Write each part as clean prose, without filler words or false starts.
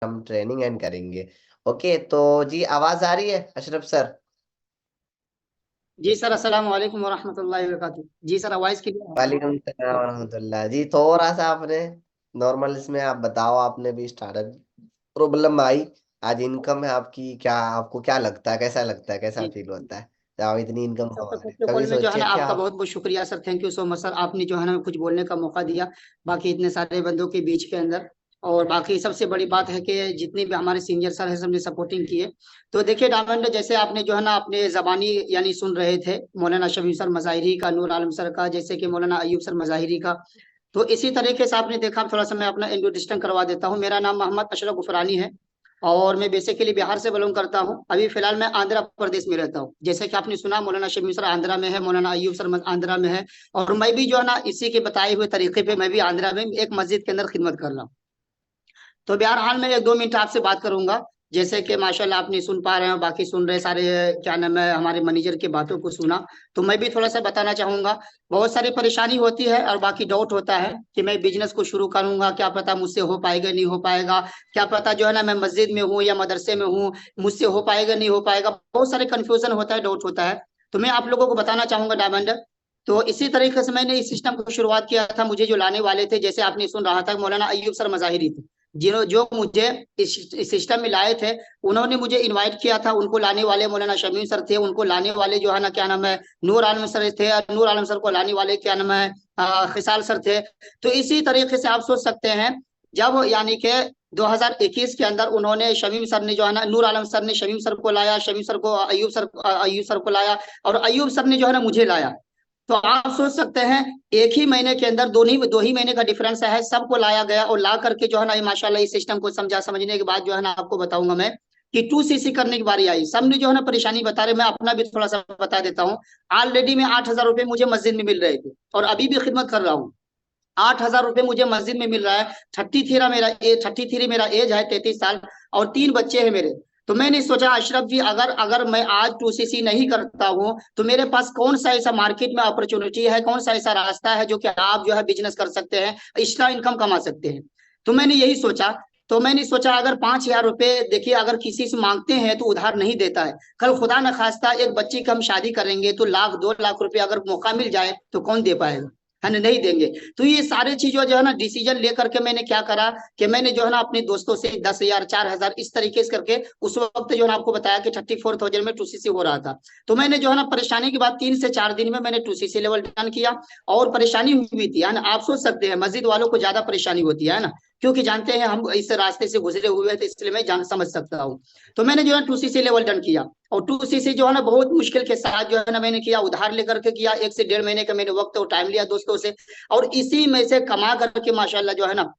हम training and करेंगे। Okay, तो जी आवाज आ रही है अशरफ सर? जी सर, अस्सलाम वालेकुम वरहमतुल्लाहि वबरकातुहू। जी सर, आवाज क्लियर है आपको? वालेकुम सलाम वरहमतुल्लाह जी। थोड़ा सा आपने नॉर्मल इसमें आप बताओ, आपने भी स्टार्टअप प्रॉब्लम आई आज, इनकम है आपकी क्या? आपको क्या लगता है, कैसा लगता है, कैसा जी फील होता है जब आप इतनी इनकम सर, कमा तो रहे हैं? फर्स्ट ऑफ कभी ऑल में जो है सोचे ना थे आपका आप? बहुत बहुत शुक्रिया sir. Thank you so much sir, आपने जो है ना कुछ बोलने का मौका दिया बाकी इतने सारे बंदों के बीच के अंदर। और बाकी सबसे बड़ी बात है कि जितने भी हमारे सीनियर सर हैं सबने सपोर्टिंग किए। तो देखिए डायमंड, जैसे आपने जो है ना अपने जबानी यानी सुन रहे थे मौलाना शमीम सर मज़ाहिरी का, नूर आलम सर का, जैसे कि मौलाना अयूब सर मज़ाहिरी का। तो इसी तरीके से आपने देखा, थोड़ा सा मैं अपना इंट्रोडक्शन करवा देता हूँ। मेरा नाम मोहम्मद अशरफ गुफरानी है और मैं बेसिकली बिहार से बिलोंग करता हूँ। अभी फिलहाल मैं आंध्र प्रदेश में रहता हूँ। जैसे कि आपने सुना, मौलाना शमीम सर आंध्रा में है, मौलाना अयूब सर आंध्रा में है। और मैं भी जो है ना इसी के बताए हुए तरीके पे मैं भी आंध्रा में एक मस्जिद के अंदर खिदमत कर रहा हूँ। तो बहरहाल मैं 1-2 मिनट आपसे बात करूंगा। जैसे कि माशाल्लाह आपने सुन पा रहे हो, बाकी सुन रहे सारे, क्या नाम है, हमारे मैनेजर की बातों को सुना। तो मैं भी थोड़ा सा बताना चाहूंगा। बहुत सारी परेशानी होती है और बाकी डाउट होता है कि मैं बिजनेस को शुरू करूंगा, क्या पता मुझसे हो पाएगा नहीं हो पाएगा। क्या पता जो है ना मैं मस्जिद में हूँ या मदरसे में हूँ, मुझसे हो पाएगा नहीं हो पाएगा। बहुत सारे कंफ्यूजन होता है, डाउट होता है। तो मैं आप लोगों को बताना चाहूंगा डायमंड। तो इसी तरीके से मैंने इस सिस्टम को शुरुआत किया था। मुझे जो लाने वाले थे, जैसे आपने सुन रहा था, मौलाना अयूब सर मज़ाहिरी थे, जिन्हों जो मुझे इस सिस्टम में लाए थे। उन्होंने मुझे इनवाइट किया था। उनको लाने वाले मौलाना शमीम सर थे, उनको लाने वाले जो है ना क्या नाम है नूर आलम सर थे, और नूर आलम सर को लाने वाले क्या नाम है खिसाल सर थे। तो इसी तरीके से आप सोच सकते हैं, जब यानी कि 2021 के अंदर उन्होंने शमीम सर ने जो है ना, नूर आलम सर ने शमीम सर को लाया, शमीम सर को अयूब सर को लाया, और अयूब सर ने जो है ना मुझे लाया। तो आप सोच सकते हैं, एक ही महीने के अंदर, 2 ही महीने का डिफरेंस है, सबको लाया गया और ला करके जो है ना ये माशाल्लाह इस सिस्टम को समझा। समझने के बाद जो है ना आपको बताऊंगा मैं कि 2 सीसी करने की बारी आई। सबने जो है ना परेशानी बता रहे, मैं अपना भी थोड़ा सा बता देता हूँ। ऑलरेडी में 8,000 रुपये मुझे मस्जिद में मिल रहे थे और अभी भी खिदमत कर रहा हूँ। 8,000 रुपये मुझे मस्जिद में मिल रहा है। 33 मेरा एज है, 33 साल। और 3 बच्चे हैं मेरे। तो मैंने सोचा अशरफ जी, अगर अगर मैं आज 2 सीसी नहीं करता हूँ तो मेरे पास कौन सा ऐसा मार्केट में अपॉर्चुनिटी है, कौन सा ऐसा रास्ता है जो कि आप जो है बिजनेस कर सकते हैं, एक्स्ट्रा इनकम कमा सकते हैं। तो मैंने यही सोचा। तो मैंने सोचा अगर 5,000 रुपये, देखिए अगर किसी से मांगते हैं तो उधार नहीं देता है। कल खुदा न खास्ता एक बच्ची की हम शादी करेंगे तो 1,00,000 2,00,000 रुपये अगर मौका मिल जाए तो कौन दे पाएगा? है ना, नहीं देंगे। तो ये सारे चीजों जो है ना डिसीजन लेकर के मैंने क्या करा कि मैंने जो है ना अपने दोस्तों से 10,000 4,000 इस तरीके से करके, उस वक्त जो है ना आपको बताया कि 34,000 में 2 सीसी हो रहा था। तो मैंने जो है ना परेशानी के बाद 3 से 4 दिन में मैंने 2 सीसी लेवल डन किया। और परेशानी हुई थी, है ना, आप सोच सकते हैं मस्जिद वालों को ज्यादा परेशानी होती है ना, क्योंकि जानते हैं हम इस रास्ते से गुजरे हुए हैं, तो इसलिए मैं जान समझ सकता हूँ। तो मैंने जो है 2 सीसी लेवल डन किया। और 2 सीसी जो है ना बहुत मुश्किल के साथ जो है ना मैंने किया, उधार लेकर के किया। 1 से 1.5 महीने का मैंने वक्त और टाइम लिया दोस्तों से। और इसी में से कमा करके माशाल्लाह जो है ना,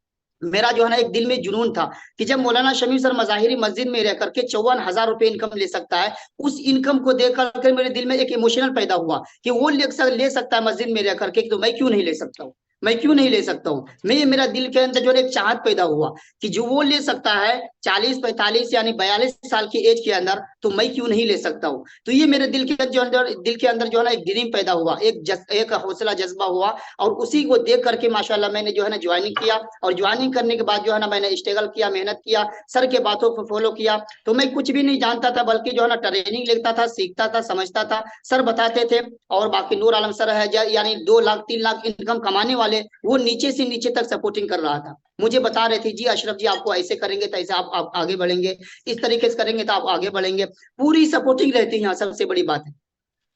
मेरा जो है ना एक दिल में जुनून था कि जब मौलाना शमीम सर मज़ाहिरी मस्जिद में रह करके 54,000 रुपये इनकम ले सकता है, उस इनकम को देख करके मेरे दिल में एक इमोशनल पैदा हुआ कि वो ले सकता है मस्जिद में रह करके, तो मैं क्यों नहीं ले सकता हूँ? मैं क्यों नहीं ले सकता हूँ? मैं, मेरा दिल के अंदर जो है एक चाहत पैदा हुआ कि जो वो ले सकता है 40 45 यानी 42 साल की एज के अंदर, तो मैं क्यों नहीं ले सकता हूँ? तो ये मेरे दिल के अंदर जो है ना एक ड्रीम पैदा हुआ, एक हौसला जज्बा हुआ। और उसी को देख करके माशाल्लाह मैंने जो है ना ज्वाइनिंग किया। और ज्वाइनिंग करने के बाद जो है ना मैंने स्ट्रगल किया, मेहनत किया, सर के बातों को फॉलो किया। तो मैं कुछ भी नहीं जानता था, बल्कि जो है ना ट्रेनिंग लेता था, सीखता था, समझता था, सर बताते थे। और बाकी नूर आलम सर है यानी 2 लाख 3 लाख इनकम कमाने वाले, वो नीचे से नीचे तक सपोर्टिंग कर रहा था। मुझे बता रहे थे, जी अशरफ जी आपको ऐसे करेंगे तो ऐसे आप आगे बढ़ेंगे, इस तरीके से करेंगे तो आप आगे बढ़ेंगे। पूरी सपोर्टिंग रहती है यहाँ, सबसे बड़ी बात है।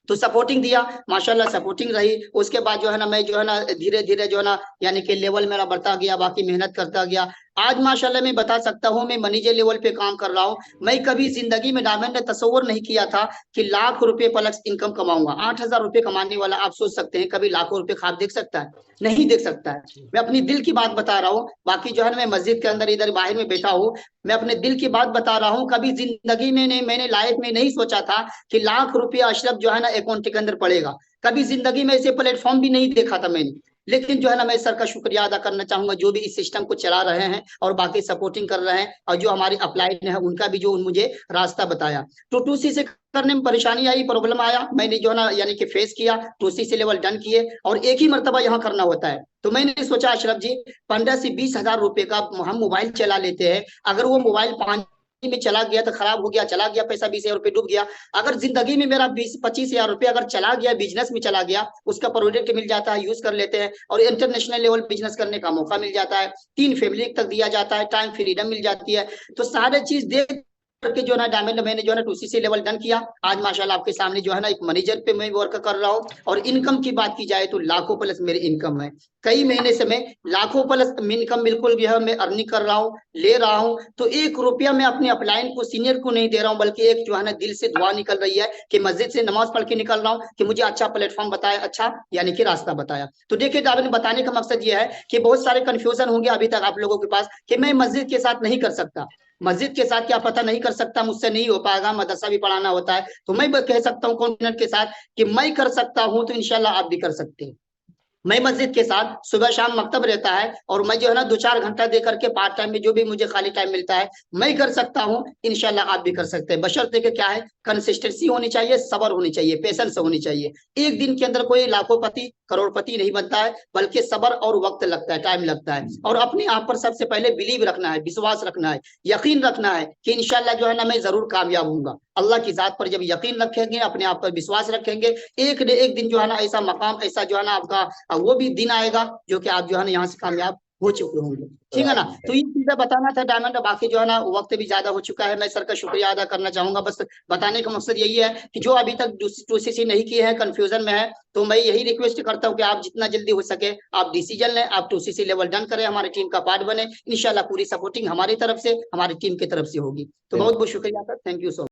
तो सपोर्टिंग दिया, माशाल्लाह सपोर्टिंग रही। उसके बाद जो है ना मैं जो है ना धीरे धीरे जो है ना यानी कि लेवल मेरा बढ़ता गया, बाकी मेहनत करता गया। आज माशाल्लाह मैं बता सकता हूँ मैं मैनेजर लेवल पे काम कर रहा हूँ। मैं कभी जिंदगी में डायमंड ने तस्वर नहीं किया था कि लाख रुपए प्लस इनकम कमाऊंगा। 8,000 रुपये कमाने वाला आप सोच सकते हैं कभी लाखों रुपए ख्वाब देख सकता है? नहीं देख सकता है। मैं अपनी दिल की बात बता रहा हूँ। बाकी जो है ना मैं मस्जिद के अंदर इधर बाहर में बैठा हूँ, मैं अपने दिल की बात बता रहा हूँ। कभी जिंदगी में नहीं, मैंने लाइफ में नहीं सोचा था कि लाख रुपया अशरफ जो है ना अकाउंट के अंदर पड़ेगा। कभी जिंदगी में ऐसे प्लेटफॉर्म भी नहीं देखा था मैंने। लेकिन जो है ना मैं सर का शुक्रिया अदा करना चाहूंगा जो भी इस सिस्टम को चला रहे हैं और बाकी सपोर्टिंग कर रहे हैं, और जो हमारे अपलाइन है उनका भी जो मुझे रास्ता बताया। तो 2C से करने में परेशानी आई, प्रॉब्लम आया, मैंने जो है ना यानी कि फेस किया, 2C से लेवल डन किए, और एक ही मरतबा यहाँ करना होता है। तो मैंने सोचा अशरफ जी 15 से 20 हजार रुपए का हम मोबाइल चला लेते हैं, अगर वो मोबाइल में चला गया तो खराब हो गया, चला गया पैसा 20 हजार रुपये डूब गया, अगर जिंदगी में मेरा 20-25 हजार रुपये अगर चला गया, बिजनेस में चला गया, उसका प्रोडक्ट मिल जाता है, यूज कर लेते हैं और इंटरनेशनल लेवल बिजनेस करने का मौका मिल जाता है, 3 फैमिली तक दिया जाता है, टाइम फ्रीडम मिल जाती है। तो सारे चीज देख करके जो है ना डायमंड मैंने जो है ना 2C लेवल डन किया। आज माशाल्लाह आपके सामने जो है ना एक मैनेजर पे मैं वर्क कर रहा हूँ, और इनकम की बात की जाए तो लाखों प्लस मेरी इनकम है, कई महीने से मैं लाखों प्लस इनकम बिल्कुल जो है मैं अर्निंग कर रहा हूँ, ले रहा हूँ। तो 1 रुपया मैं अपने अपलाइन को, सीनियर को नहीं दे रहा हूँ, बल्कि एक जो है ना दिल से दुआ निकल रही है कि मस्जिद से नमाज पढ़ के निकल रहा हूँ कि मुझे अच्छा प्लेटफॉर्म बताया, अच्छा यानी कि रास्ता बताया। तो देखिए आपने बताने का मकसद ये है कि बहुत सारे कंफ्यूजन होंगे अभी तक आप लोगों के पास कि मैं मस्जिद के साथ नहीं कर सकता, मस्जिद के साथ क्या पता नहीं कर सकता, मुझसे नहीं हो पाएगा, मदरसा भी पढ़ाना होता है। तो मैं कह सकता हूँ कॉन्फिडेंट के साथ कि मैं कर सकता हूँ, तो इंशाल्लाह आप भी कर सकते हैं। मैं मस्जिद के साथ सुबह शाम मकतब रहता है, और मैं जो है ना 2-4 घंटा दे करके पार्ट टाइम में जो भी मुझे खाली टाइम मिलता है मैं कर सकता हूँ, इंशाल्लाह आप भी कर सकते हैं। बशर्ते कि क्या है, कंसिस्टेंसी होनी चाहिए, सब्र होनी चाहिए, पेशेंस होनी चाहिए। एक दिन के अंदर कोई लाखोंपति करोड़पति नहीं बनता है, बल्कि सब्र और वक्त लगता है, टाइम लगता है। और अपने आप पर सबसे पहले बिलीव रखना है, विश्वास रखना है, यकीन रखना है कि इंशाल्लाह जो है ना मैं जरूर कामयाब हूंगा। अल्लाह की जात पर जब यकीन रखेंगे, अपने आप पर विश्वास रखेंगे, एक न एक दिन जो है ना ऐसा मकाम, ऐसा जो है ना आपका वो भी दिन आएगा जो कि आप जो है ना यहाँ से कामयाब हो चुके होंगे। ठीक है ना। राइट। तो ये चीजें बताना था डायमंड, बाकी जो है ना वक्त भी ज्यादा हो चुका है, मैं सर का शुक्रिया अदा करना चाहूंगा। बस बताने का मकसद यही है कि जो अभी तक 2C नहीं किए हैं, कंफ्यूजन में है, तो मैं यही रिक्वेस्ट करता हूँ कि आप जितना जल्दी हो सके आप डिसीजन लें, आप 2C लेवल डन करें, हमारी टीम का पार्ट बने। इंशाल्लाह पूरी सपोर्टिंग हमारी तरफ से, हमारी टीम की तरफ से होगी। तो बहुत बहुत शुक्रिया sir, thank you so much.